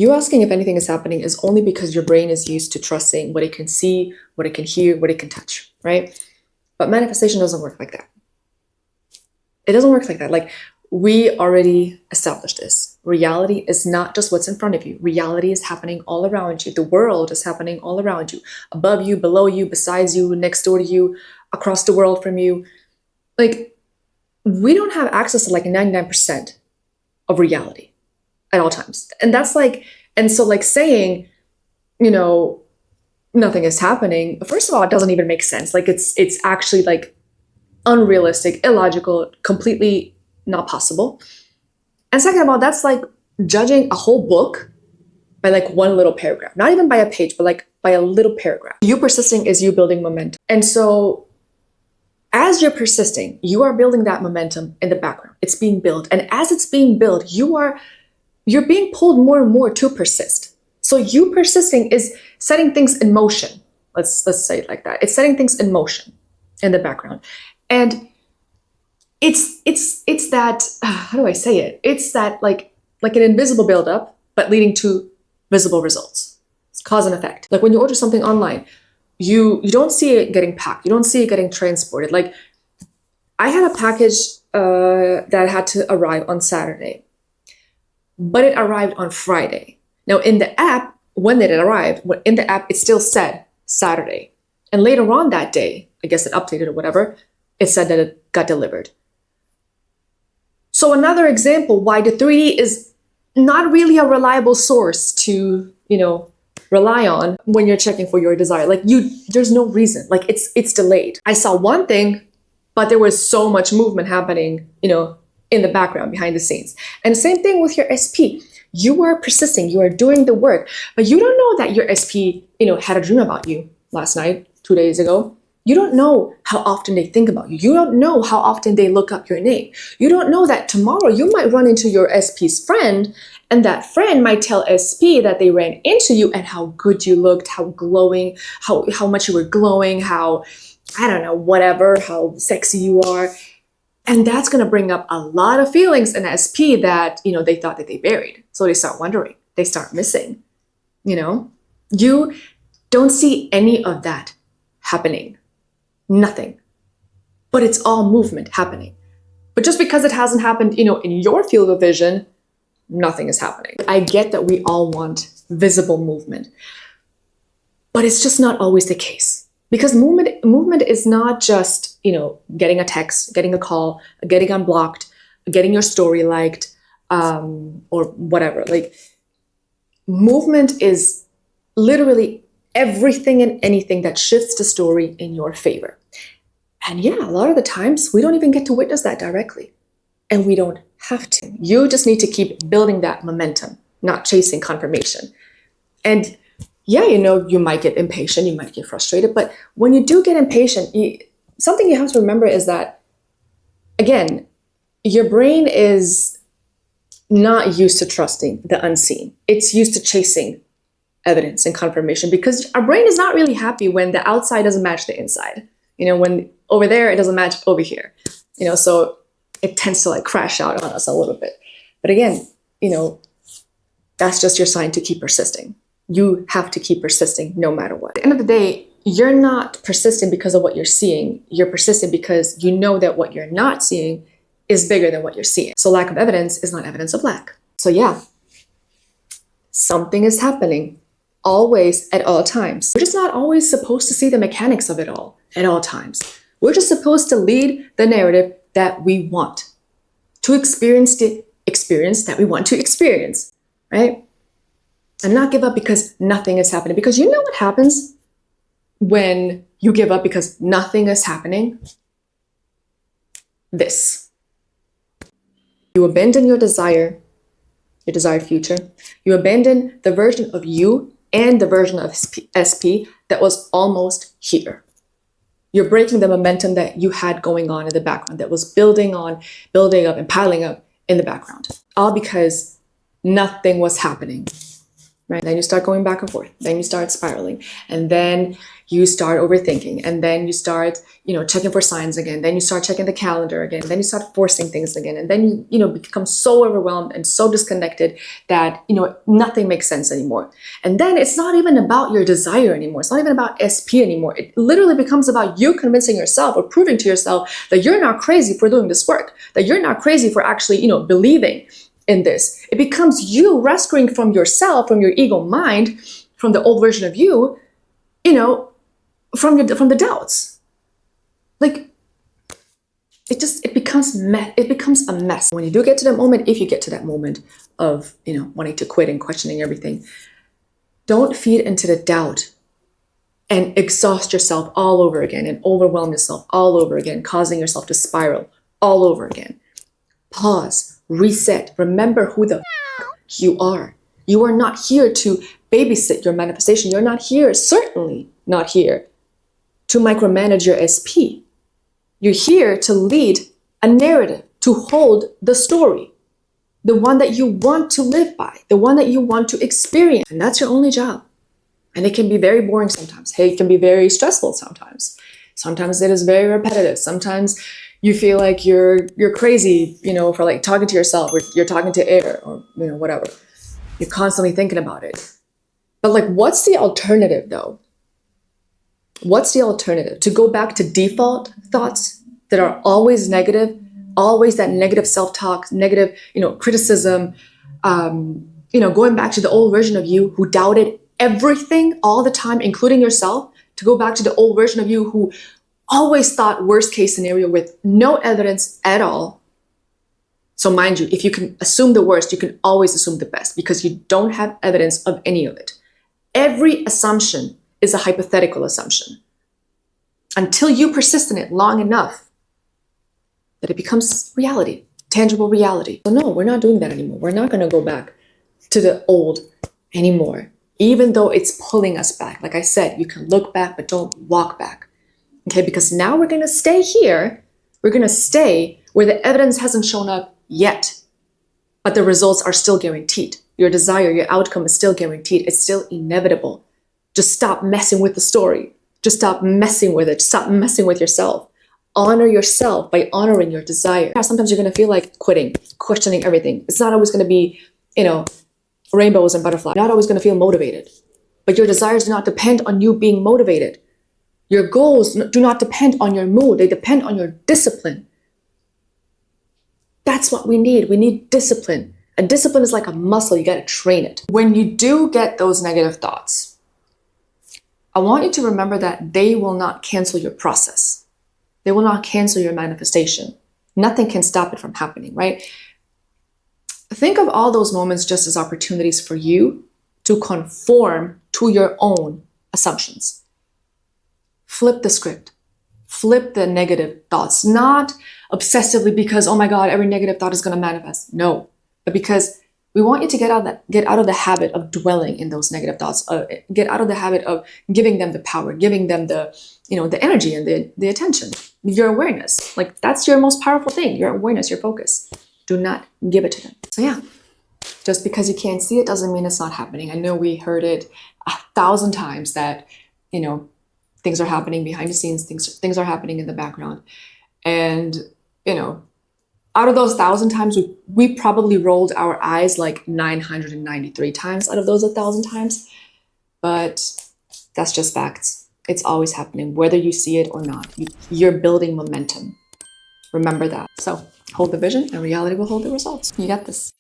You asking if anything is happening is only because your brain is used to trusting what it can see, what it can hear, what it can touch, right? But manifestation doesn't work like that. It doesn't work like that. Like, we already established this. Reality is not just what's in front of you. Reality is happening all around you. The world is happening all around you, above you, below you, besides you, next door to you, across the world from you. Like, we don't have access to like 99% of reality at all times. And that's like, and so like saying, you know, nothing is happening, first of all, it doesn't even make sense. Like, it's actually like unrealistic, illogical, completely not possible. And second of all, that's like judging a whole book by like one little paragraph, not even by a page, but like by a little paragraph. You persisting is you building momentum. And so as you're persisting, you are building that momentum in the background. It's being built. And as it's being built, you're being pulled more and more to persist. So you persisting is setting things in motion. Let's say it like that. It's setting things in motion in the background. And it's that, how do I say it? It's that like an invisible buildup, but leading to visible results. It's cause and effect. Like when you order something online, you don't see it getting packed. You don't see it getting transported. Like, I had a package that had to arrive on Saturday, but it arrived on Friday. Now in the app, when did it arrive? In the app, it still said Saturday. And later on that day, I guess it updated or whatever, it said that it got delivered. So another example why the 3D is not really a reliable source to, rely on when you're checking for your desire. Like, there's no reason. Like, it's delayed. I saw one thing, but there was so much movement happening, in the background, behind the scenes. And same thing with your SP. You are persisting, you are doing the work, but you don't know that your SP, had a dream about you last night, 2 days ago. You don't know how often they think about you. You don't know how often they look up your name. You don't know that tomorrow you might run into your SP's friend, and that friend might tell SP that they ran into you and how good you looked, how glowing, how much you were glowing, how, I don't know, whatever, how sexy you are. And that's going to bring up a lot of feelings in SP that, they thought that they buried. So they start wondering, they start missing, You don't see any of that happening. Nothing. But it's all movement happening. But just because it hasn't happened, in your field of vision, nothing is happening. I get that we all want visible movement, but it's just not always the case. Because movement is not just, getting a text, getting a call, getting unblocked, getting your story liked, or whatever. Like, movement is literally everything and anything that shifts the story in your favor. And yeah, a lot of the times we don't even get to witness that directly. And we don't have to. You just need to keep building that momentum, not chasing confirmation. And yeah, you might get impatient, you might get frustrated, but when you do get impatient, something you have to remember is that, again, your brain is not used to trusting the unseen. It's used to chasing evidence and confirmation, because our brain is not really happy when the outside doesn't match the inside. When over there, it doesn't match over here, so it tends to like crash out on us a little bit. But again, that's just your sign to keep persisting. You have to keep persisting no matter what. At the end of the day, you're not persisting because of what you're seeing. You're persisting because you know that what you're not seeing is bigger than what you're seeing. So lack of evidence is not evidence of lack. So yeah, something is happening. Always, at all times. We're just not always supposed to see the mechanics of it all at all times. We're just supposed to lead the narrative that we want, to experience the experience that we want to experience, right? And not give up because nothing is happening. Because you know what happens when you give up because nothing is happening? This. You abandon your desired future. You abandon the version of you and the version of SP that was almost here. You're breaking the momentum that you had going on in the background, that was building up and piling up in the background. All because nothing was happening. right? Then you start going back and forth. Then you start spiraling. And then you start overthinking. And then you start, checking for signs again. Then you start checking the calendar again. Then you start forcing things again. And then you become so overwhelmed and so disconnected that, nothing makes sense anymore. And then it's not even about your desire anymore. It's not even about SP anymore. It literally becomes about you convincing yourself or proving to yourself that you're not crazy for doing this work, that you're not crazy for actually, believing in this. It becomes you rescuing from yourself, from your ego mind, from the old version of you, from the doubts. Like it becomes a mess. When you do get to that moment, if you get to that moment of, wanting to quit and questioning everything, don't feed into the doubt and exhaust yourself all over again and overwhelm yourself all over again, causing yourself to spiral all over again. Pause, reset, remember who the you are. You are not here to babysit your manifestation. You're not here, certainly not here, to micromanage your SP. You're here to lead a narrative, to hold the story, the one that you want to live by, the one that you want to experience. And that's your only job. And it can be very boring sometimes. Hey, it can be very stressful sometimes. Sometimes it is very repetitive. Sometimes you feel like you're crazy, for like talking to yourself, or you're talking to air, or whatever. You're constantly thinking about it. But like, what's the alternative though? What's the alternative? To go back to default thoughts that are always negative, always that negative self-talk, negative, criticism, going back to the old version of you who doubted everything all the time, including yourself, to go back to the old version of you who always thought worst case scenario with no evidence at all. So mind you, if you can assume the worst, you can always assume the best because you don't have evidence of any of it. Every assumption is a hypothetical assumption until you persist in it long enough that it becomes reality, tangible reality. So no, we're not doing that anymore. We're not going to go back to the old anymore, even though it's pulling us back. Like I said, you can look back, but don't walk back. Okay, because now we're going to stay here. We're going to stay where the evidence hasn't shown up yet, but the results are still guaranteed. Your desire, your outcome is still guaranteed. It's still inevitable. Just stop messing with the story. Just stop messing with it. Stop messing with yourself. Honor yourself by honoring your desire. Sometimes you're going to feel like quitting, questioning everything. It's not always going to be, rainbows and butterflies. You're not always going to feel motivated. But your desires do not depend on you being motivated. Your goals do not depend on your mood. They depend on your discipline. That's what we need. We need discipline. And discipline is like a muscle. You got to train it. When you do get those negative thoughts, I want you to remember that they will not cancel your process. They will not cancel your manifestation. Nothing can stop it from happening, right? Think of all those moments just as opportunities for you to conform to your own assumptions. Flip the script. Flip the negative thoughts, not obsessively because, oh my God, every negative thought is going to manifest. No, but because we want you to get out of the habit of dwelling in those negative thoughts. Get out of the habit of giving them the power, giving them the energy and the attention, your awareness. Like that's your most powerful thing, your awareness, your focus. Do not give it to them. So yeah, just because you can't see it doesn't mean it's not happening. I know we heard it 1,000 times that, things are happening behind the scenes, things are happening in the background. And, out of those 1,000 times, we probably rolled our eyes like 993 times out of those 1,000 times. But that's just facts. It's always happening, whether you see it or not. You're building momentum. Remember that. So hold the vision and reality will hold the results. You got this.